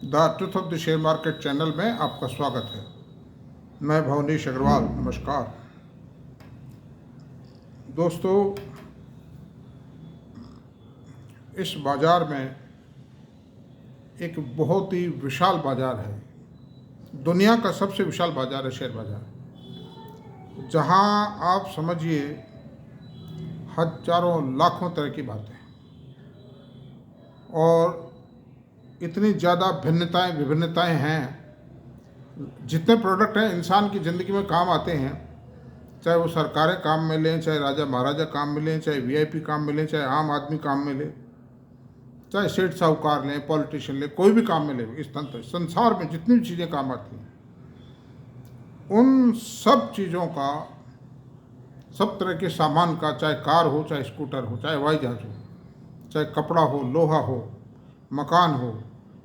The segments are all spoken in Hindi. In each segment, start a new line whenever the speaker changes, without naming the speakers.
The truth of the share market channel में आपका स्वागत है। मैं भवनीश अग्रवाल। नमस्कार दोस्तों, इस बाज़ार में एक बहुत ही विशाल बाज़ार है। दुनिया का सबसे विशाल बाज़ार है शेयर बाज़ार, जहां आप समझिए हजारों लाखों तरह की बातें और इतनी ज़्यादा विभिन्नताएं हैं। जितने प्रोडक्ट हैं इंसान की ज़िंदगी में काम आते हैं, चाहे वो सरकारें काम में लें, चाहे राजा महाराजा काम में लें, चाहे वीआईपी काम में लें, चाहे आम आदमी काम में ले, चाहे सेठ साहूकार लें, पॉलिटिशियन लें, कोई भी काम में ले। इस संसार में जितनी भी चीज़ें काम आती हैं, उन सब चीज़ों का, सब तरह के सामान का, चाहे कार हो, चाहे स्कूटर हो, चाहे हवाई जहाज हो, चाहे कपड़ा हो, लोहा हो, मकान हो,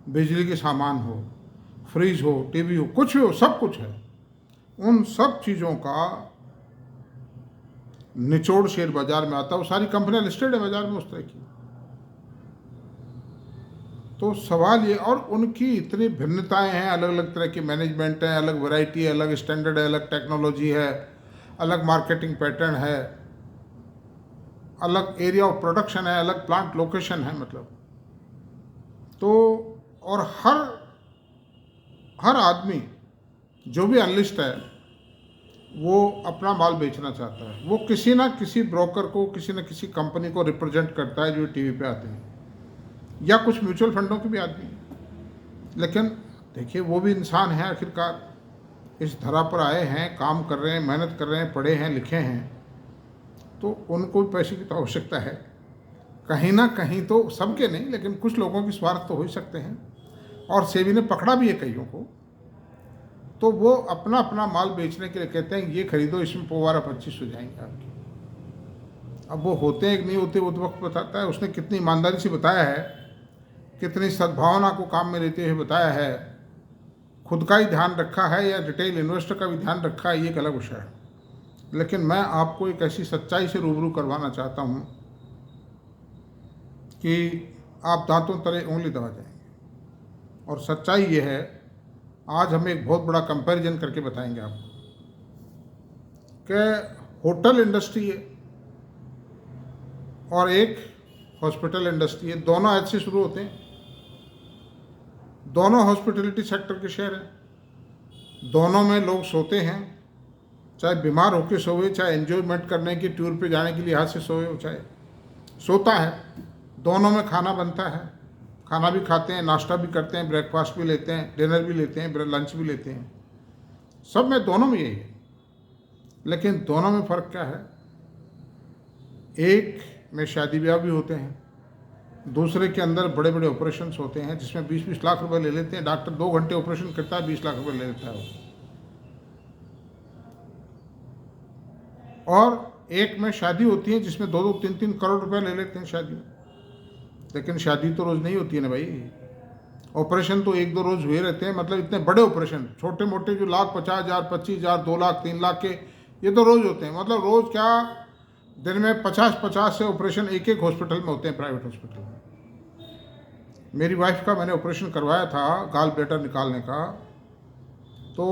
बिजली के सामान हो, फ्रिज हो, टीवी हो, कुछ भी हो, सब कुछ है। उन सब चीज़ों का निचोड़ शेयर बाजार में आता है। वो सारी कंपनियां लिस्टेड है बाजार में उस तरह की। तो सवाल ये, और उनकी इतनी भिन्नताएं हैं, अलग अलग तरह की मैनेजमेंट है, अलग वैरायटी है, अलग स्टैंडर्ड है, अलग टेक्नोलॉजी है, अलग मार्केटिंग पैटर्न है, अलग एरिया ऑफ प्रोडक्शन है, अलग प्लांट लोकेशन है। मतलब तो और हर आदमी जो भी अनलिस्ट है वो अपना माल बेचना चाहता है। वो किसी ना किसी ब्रोकर को, किसी न किसी कंपनी को रिप्रेजेंट करता है जो टीवी पे आते हैं, या कुछ म्यूचुअल फंडों के भी आदमी हैं। लेकिन देखिए, वो भी इंसान है आखिरकार, इस धरा पर आए हैं, काम कर रहे हैं, मेहनत कर रहे हैं, पढ़े हैं, लिखे हैं, तो उनको भी पैसे की तो आवश्यकता है। कहीं ना कहीं तो, सबके नहीं लेकिन कुछ लोगों की स्वार्थ तो हो ही सकते हैं, और सेबी ने पकड़ा भी है कईयों को। तो वो अपना अपना माल बेचने के लिए कहते हैं ये खरीदो, इसमें 25 हो जाएंगे आपकी। अब वो होते हैं कि नहीं होते वो तो वक्त बताता है। उसने कितनी ईमानदारी से बताया है, कितनी सद्भावना को काम में लेते हुए बताया है, खुद का ही ध्यान रखा है या रिटेल इन्वेस्टर का भी ध्यान रखा है, ये एक अलग विषय है। लेकिन मैं आपको एक ऐसी सच्चाई से रूबरू करवाना चाहता हूँ कि आप दांतों तले उंगली दबा जाएंगे। और सच्चाई ये है, आज हम एक बहुत बड़ा कंपैरिजन करके बताएंगे आपको कि होटल इंडस्ट्री है और एक हॉस्पिटल इंडस्ट्री है। दोनों एच से शुरू होते हैं, दोनों हॉस्पिटलिटी सेक्टर के शेयर हैं। दोनों में लोग सोते हैं, चाहे बीमार होकर सोए, चाहे एंजॉयमेंट करने की टूर पे जाने के लिए हाथ से सोए हो, चाहे सोता है। दोनों में खाना बनता है, खाना भी खाते हैं, नाश्ता भी करते हैं, ब्रेकफास्ट भी लेते हैं, डिनर भी लेते हैं, लंच भी लेते हैं। सब में, दोनों में यही है। लेकिन दोनों में फ़र्क क्या है? एक में शादी ब्याह भी होते हैं, दूसरे के अंदर बड़े बड़े ऑपरेशंस होते हैं जिसमें 20-20 लाख रुपए ले लेते हैं। डॉक्टर 2 घंटे ऑपरेशन करता है, 20 लाख रुपए ले लेता है वो। और एक में शादी होती है जिसमें 2-2, 3-3 करोड़ रुपए ले लेते हैं शादी में। लेकिन शादी तो रोज़ नहीं होती है ना भाई। ऑपरेशन तो 1-2 रोज़ हुए रहते हैं। मतलब इतने बड़े ऑपरेशन, छोटे मोटे जो 1,50,000, 25,000, 2 लाख, 3 लाख के, ये तो रोज़ होते हैं। मतलब रोज़ क्या, दिन में 50-50 से ऑपरेशन एक एक हॉस्पिटल में होते हैं, प्राइवेट हॉस्पिटल में। मेरी वाइफ का मैंने ऑपरेशन करवाया था गाल ब्लैडर निकालने का, तो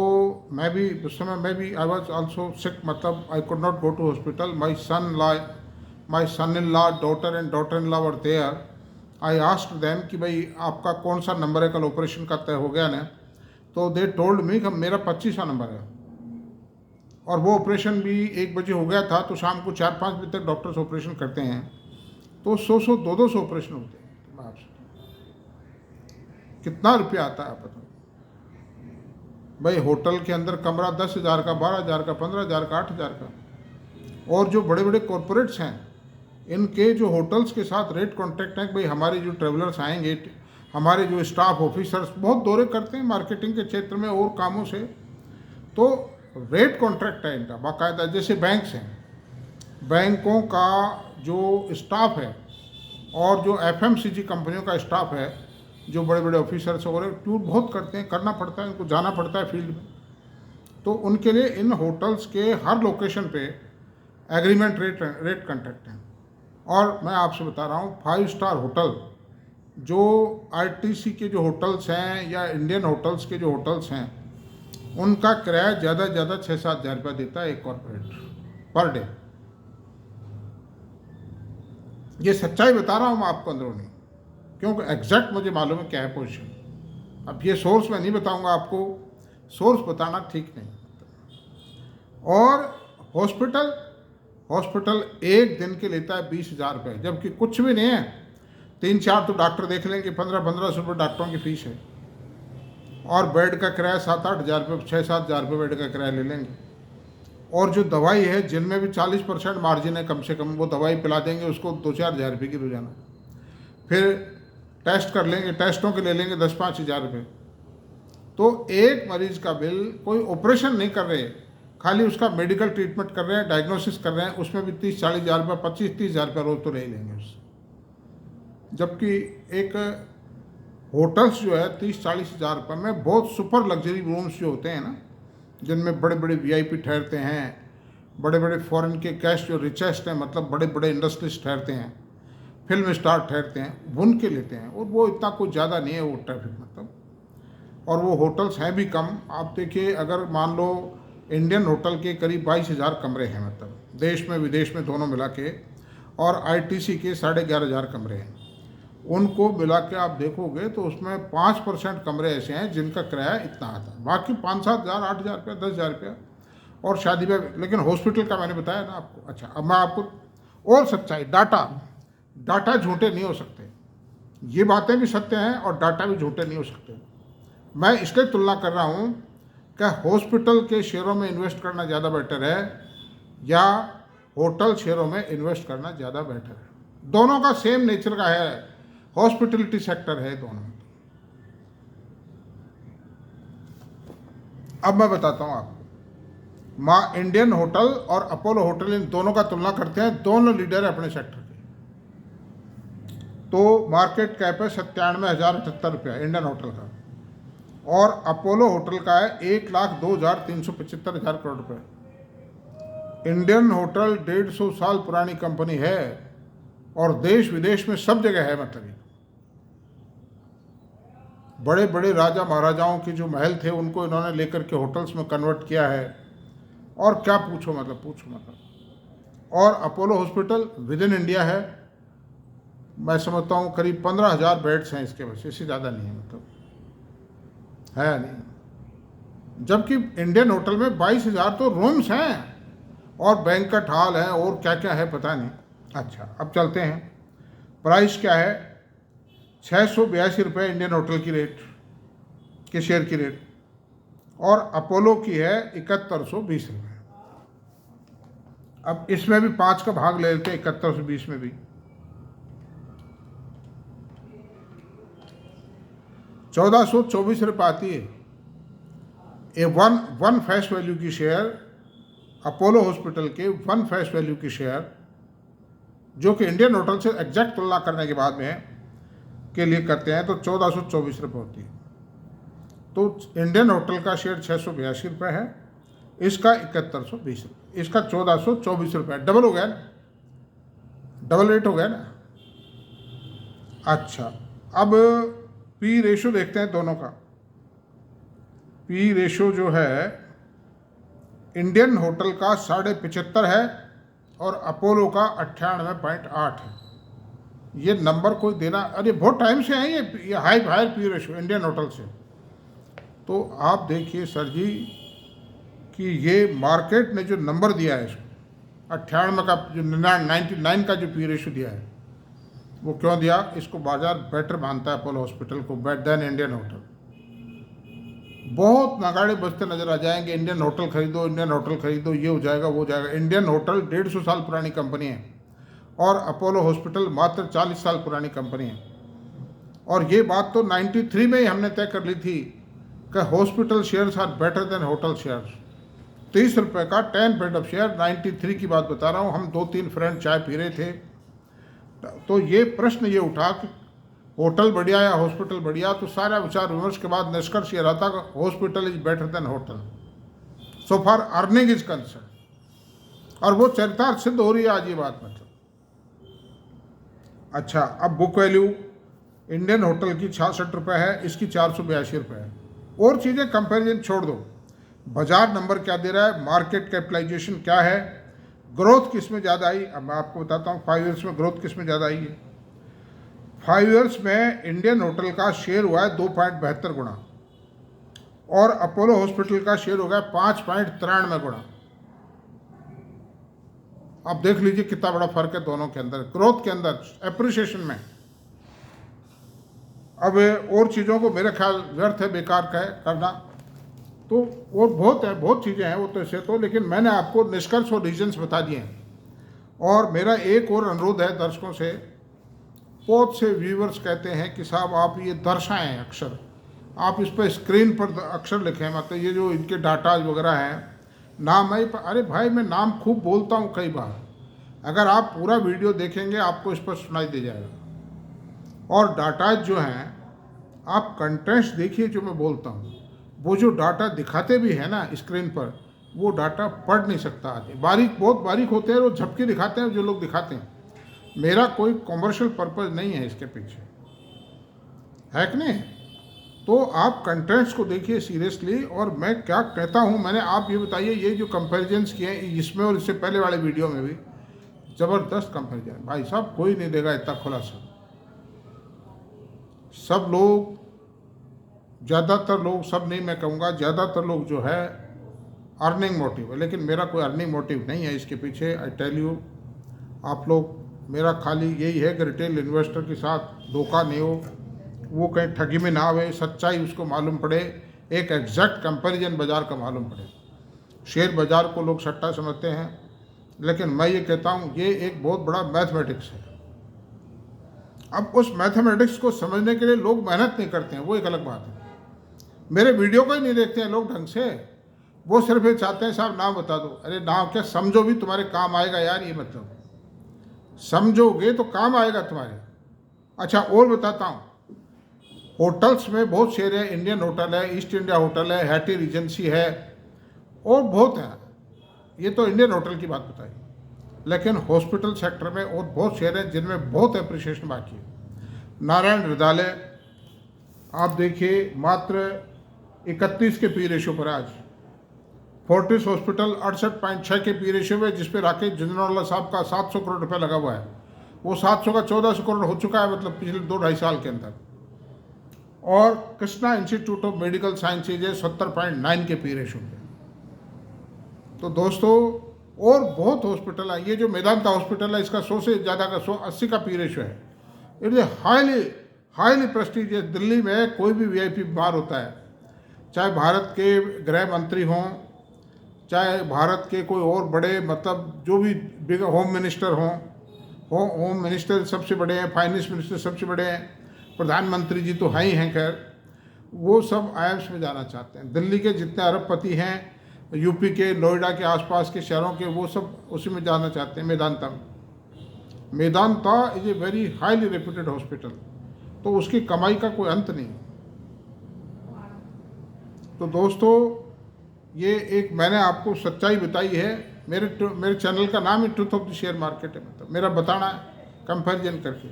मैं भी उस समय आई वॉज ऑल्सो सिक। मतलब I could not go to hospital. My son in law, daughter and daughter in law were there. I asked them कि भाई आपका कौन सा नंबर है, कल ऑपरेशन का तय हो गया ना? तो दे टोल्ड मी कि मेरा 25वां नंबर है। और वो ऑपरेशन भी 1 बजे हो गया था, तो शाम को 4-5 बजे तक डॉक्टर्स ऑपरेशन करते हैं। तो 100-100, 200 ऑपरेशन होते हैं। आपसे कितना रुपया आता है आप बताओ भाई। होटल के अंदर कमरा 10,000 का, 12,000 का, 15,000 का, 8,000 का। और जो बड़े बड़े कॉरपोरेट्स हैं, इनके जो होटल्स के साथ रेट कॉन्ट्रैक्ट हैं, भाई हमारे जो ट्रेवलर्स आएंगे, हमारे जो स्टाफ ऑफिसर्स बहुत दौरे करते हैं मार्केटिंग के क्षेत्र में और कामों से, तो रेट कॉन्ट्रैक्ट है इनका बाकायदा। जैसे बैंक्स हैं, बैंकों का जो स्टाफ है और जो एफएमसीजी कंपनियों का स्टाफ है, जो बड़े बड़े ऑफिसर्स और टूर बहुत करते हैं, करना पड़ता है, उनको जाना पड़ता है फील्ड में। तो उनके लिए इन होटल्स के हर लोकेशन पे एग्रीमेंट रेट कॉन्ट्रैक्ट हैं। और मैं आपसे बता रहा हूँ, 5 स्टार होटल जो आरटीसी के जो होटल्स हैं या इंडियन होटल्स के जो होटल्स हैं, उनका किराया ज़्यादा से ज़्यादा 6-7 हज़ार रुपया देता है एक कॉर्पोरेट पर डे। ये सच्चाई बता रहा हूँ मैं आपको अंदरूनी, क्योंकि एग्जैक्ट मुझे मालूम है क्या है पोजीशन। अब ये सोर्स मैं नहीं बताऊंगा आपको, सोर्स बताना ठीक नहीं। और हॉस्पिटल एक दिन के लेता है 20,000 रुपये, जबकि कुछ भी नहीं है। 3-4 तो डॉक्टर देख लेंगे, 1500 रुपये डॉक्टरों की फीस है, और बेड का किराया 7-8 हज़ार रुपये, 6-7 हज़ार रुपये बेड का किराया ले लेंगे। और जो दवाई है, जिनमें भी 40% मार्जिन है कम से कम, वो दवाई पिला देंगे उसको 2-4 हज़ार रुपये की रोजाना। फिर टेस्ट कर लेंगे, टेस्टों के ले लेंगे 10-5 हज़ार रुपये। तो एक मरीज का बिल, कोई ऑपरेशन नहीं कर रहे, खाली उसका मेडिकल ट्रीटमेंट कर रहे हैं, डायग्नोसिस कर रहे हैं, उसमें भी 30-40 हज़ार रुपये, 25-30 हज़ार रुपये रोज तो ले लेंगे उससे। जबकि एक होटल्स जो है 30-40 हज़ार रुपये में बहुत सुपर लग्जरी रूम्स जो होते हैं ना, जिनमें बड़े बड़े वीआईपी ठहरते हैं, बड़े बड़े फॉरेन के कैश जो रिचेस्ट हैं, मतलब बड़े बड़े इंडस्ट्रीज ठहरते हैं, फिल्म स्टार ठहरते हैं, उनके लेते हैं। और वो इतना कुछ ज़्यादा नहीं है वो ट्रैफिक, मतलब। और वो होटल्स हैं भी कम। आप देखिए, अगर मान लो इंडियन होटल के करीब 22,000 कमरे हैं, मतलब देश में विदेश में दोनों मिला के, और आईटीसी के 11,500 कमरे हैं। उनको मिला के आप देखोगे तो उसमें 5% कमरे ऐसे हैं जिनका किराया इतना आता है, बाकी 5-7 हज़ार, 8 हज़ार रुपया, 10 हज़ार रुपया और शादी में। लेकिन हॉस्पिटल का मैंने बताया ना आपको। अच्छा, अब मैं आपको और सच्चाई, डाटा झूठे नहीं हो सकते, ये बातें भी सत्य हैं और डाटा भी झूठे नहीं हो सकते। मैं इसलिए तुलना कर रहा हूँ कि हॉस्पिटल के शेयरों में इन्वेस्ट करना ज़्यादा बेटर है या होटल शेयरों में इन्वेस्ट करना ज़्यादा बेटर है। दोनों का सेम नेचर का है, हॉस्पिटलिटी सेक्टर है दोनों। अब मैं बताता हूँ आपको, माँ इंडियन होटल और अपोलो होटल, इन दोनों का तुलना करते हैं। दोनों लीडर है अपने सेक्टर के। तो मार्केट कैप है 97,078 रुपया इंडियन होटल का, और अपोलो होटल का है 1,02,375 करोड़ रुपये। इंडियन होटल 150 साल पुरानी कंपनी है और देश विदेश में सब जगह है। मतलब बड़े बड़े राजा महाराजाओं के जो महल थे उनको इन्होंने लेकर के होटल्स में कन्वर्ट किया है, और क्या पूछो मतलब। और Apollo hospital with in India है, मैं समझता हूँ करीब 15,000 बेड्स हैं इसके, बस, इससे ज़्यादा नहीं है, मतलब है नहीं। जबकि इंडियन होटल में 22,000 तो रूम्स हैं, और बैंक्वेट हॉल है, और क्या क्या है पता नहीं। अच्छा, अब चलते हैं, प्राइस क्या है। 682 रुपये इंडियन होटल की रेट के शेयर की रेट, और अपोलो की है 7120 रुपये। अब इसमें भी 5 का भाग ले लेते हैं, 7120 में भी 1424 रुपये आती है। ए वन फेस वैल्यू की शेयर, अपोलो हॉस्पिटल के वन फेस वैल्यू की शेयर, जो कि इंडियन होटल से एग्जैक्ट तुलना करने के बाद में के लिए करते हैं, तो 1424 रुपये होती है। तो इंडियन होटल का शेयर 682 रुपये है, इसका 7120 रुपये, इसका 1424 रुपये, डबल हो गया ना, डबल रेट हो गया ना। अच्छा, अब पी रेशो देखते हैं दोनों का। पी रेशो जो है इंडियन होटल का 75.5 है और अपोलो का 98.8 है। ये नंबर कोई देना, अरे बहुत टाइम से है ये higher P ratio Indian hotel से। तो आप देखिए सर जी कि ये मार्केट ने जो नंबर दिया है इसको 98 का, जो 99 का जो पी रेशो दिया है, वो क्यों दिया? इसको बाजार बेटर मानता है अपोलो हॉस्पिटल को देन इंडियन होटल। बहुत नगाड़े बजते नजर आ जाएंगे, इंडियन होटल खरीदो, इंडियन होटल खरीदो, ये हो जाएगा वो हो जाएगा। इंडियन होटल 150 साल पुरानी कंपनी है और अपोलो हॉस्पिटल मात्र 40 साल पुरानी कंपनी है। और ये बात तो 93 में ही हमने तय कर ली थी कि hospital shares are better than hotel shares. 30 रुपये का 10 पेड ऑफ शेयर, 93 की बात बता रहा हूँ। हम 2-3 फ्रेंड चाय पी रहे थे, तो ये प्रश्न ये उठा कि होटल बढ़िया या हॉस्पिटल बढ़िया, तो सारा विचार विमर्श के बाद निष्कर्ष ये रहता कि hospital is better than hotel so for earning is concern, और वो चरितार्थ सिद्ध हो रही है आज ये बात। मतलब अच्छा, अब बुक वैल्यू इंडियन होटल की 66 रुपये है, इसकी 482 रुपये है। और चीज़ें कंपैरिजन छोड़ दो, बाजार नंबर क्या दे रहा है, मार्केट कैपिटलाइजेशन क्या है, ग्रोथ किस में ज़्यादा आई। अब मैं आपको बताता हूँ 5 ईयर्स में ग्रोथ किस में ज़्यादा आई है। 5 ईयर्स में इंडियन होटल का शेयर हुआ है 2.72 गुना और अपोलो हॉस्पिटल का शेयर हो गया 5.93 गुना। आप देख लीजिए कितना बड़ा फर्क है दोनों के अंदर, ग्रोथ के अंदर, एप्रिसिएशन में। अब और चीज़ों को मेरे ख्याल व्यर्थ है, बेकार का है करना, तो और बहुत है, बहुत चीज़ें हैं वो तो ऐसे तो, लेकिन मैंने आपको निष्कर्ष और रीजन्स बता दिए हैं। और मेरा एक और अनुरोध है दर्शकों से, बहुत से व्यूवर्स कहते हैं कि साहब आप ये दर्शाएं अक्षर, आप इस पर स्क्रीन पर अक्षर लिखें, मतलब ये जो इनके डाटा वगैरह हैं, नाम है। अरे भाई मैं नाम खूब बोलता हूँ कई बार, अगर आप पूरा वीडियो देखेंगे आपको इस पर सुनाई दे जाएगा। और डाटा जो हैं, आप कंटेंट्स देखिए जो मैं बोलता हूँ, वो जो डाटा दिखाते भी है ना स्क्रीन पर, वो डाटा पढ़ नहीं सकता आदमी, बारीक, बहुत बारीक होते हैं, वो झपके दिखाते हैं जो लोग दिखाते हैं। मेरा कोई कॉमर्शियल पर्पज़ नहीं है इसके पीछे, है कि नहीं। तो आप कंटेंट्स को देखिए सीरियसली। और मैं क्या कहता हूँ, मैंने, आप ये बताइए, ये जो कंपैरिजन्स किए हैं इसमें और इससे पहले वाले वीडियो में भी ज़बरदस्त कंपैरिजन, भाई साहब कोई नहीं देगा इतना खुलासा। सब लोग, ज़्यादातर लोग, सब नहीं मैं कहूँगा, ज़्यादातर लोग जो है अर्निंग मोटिव है, लेकिन मेरा कोई अर्निंग मोटिव नहीं है इसके पीछे। आई टेल यू, आप लोग, मेरा खाली यही है कि रिटेल इन्वेस्टर के साथ धोखा नहीं हो, वो कहीं ठगी में ना आवे, सच्चाई उसको मालूम पड़े, एक एग्जैक्ट कंपैरिजन बाज़ार का मालूम पड़े। शेयर बाज़ार को लोग सट्टा समझते हैं, लेकिन मैं ये कहता हूँ ये एक बहुत बड़ा मैथमेटिक्स है। अब उस मैथमेटिक्स को समझने के लिए लोग मेहनत नहीं करते हैं, वो एक अलग बात है। मेरे वीडियो को ही नहीं देखते हैं लोग ढंग से, वो सिर्फ ये चाहते हैं साहब नाम बता दो। अरे नाम क्या, समझो भी तुम्हारे काम आएगा यार, ये मतलब समझोगे तो काम आएगा तुम्हारे। अच्छा और बताता हूँ, होटल्स में बहुत शेयर है, इंडियन होटल है, ईस्ट इंडिया होटल है, हैटी रीजेंसी है, और बहुत है। ये तो इंडियन होटल की बात बताई, लेकिन हॉस्पिटल सेक्टर में और बहुत शेयर हैं जिनमें बहुत अप्रिसिएशन बाकी है। नारायण हृदयालय आप देखिए मात्र 31 के पी रेशो पर आज, फोर्टिस हॉस्पिटल 68.6 के पी रेशो में, जिसपे राकेश झुंझुनवाला साहब का 700 करोड़ रुपये लगा हुआ है, वो 700 का 1400 करोड़ हो चुका है, मतलब पिछले 2-2.5 साल के अंदर। और Krishna institute of medical sciences है 70.9 के पी रेशो पे। तो दोस्तों और बहुत हॉस्पिटल है, ये जो मेदांता हॉस्पिटल है इसका 100 से ज़्यादा का 180 का पी रेशो है। It is highly prestigious. Delhi में कोई भी वीआईपी बीमार होता है, चाहे भारत के गृह मंत्री हों, चाहे भारत के कोई और बड़े, मतलब जो भी बिग होम मिनिस्टर हों, होम मिनिस्टर सबसे बड़े हैं, फाइनेंस मिनिस्टर सबसे बड़े हैं, प्रधानमंत्री जी तो हैं ही हैं, खैर वो सब आईएम्स में जाना चाहते हैं। दिल्ली के जितने अरबपति हैं, यूपी के, नोएडा के आसपास के शहरों के, वो सब उसी में जाना चाहते हैं, मेदांता में। Medanta is a very highly reputed hospital, तो उसकी कमाई का कोई अंत नहीं। तो दोस्तों ये एक मैंने आपको सच्चाई बताई है। मेरे चैनल का नाम ही truth of the share market है, मतलब मेरा बताना है कंपैरिजन करके।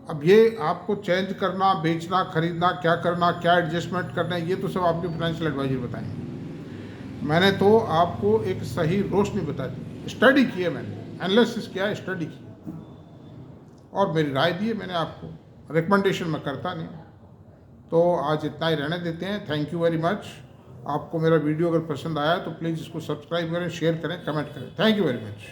अब ये आपको चेंज करना, बेचना, खरीदना, क्या करना, क्या एडजस्टमेंट करना, ये तो सब आपके फाइनेंशियल एडवाइजर बताएंगे। मैंने तो आपको एक सही रोशनी बता दी, स्टडी की है मैंने, एनालिसिस किया है, स्टडी की, और मेरी राय दी है मैंने आपको। रिकमेंडेशन मैं करता नहीं। तो आज इतना ही रहने देते हैं। Thank you very much. आपको मेरा वीडियो अगर पसंद आया तो प्लीज़ इसको सब्सक्राइब करें, शेयर करें, कमेंट करें। Thank you very much.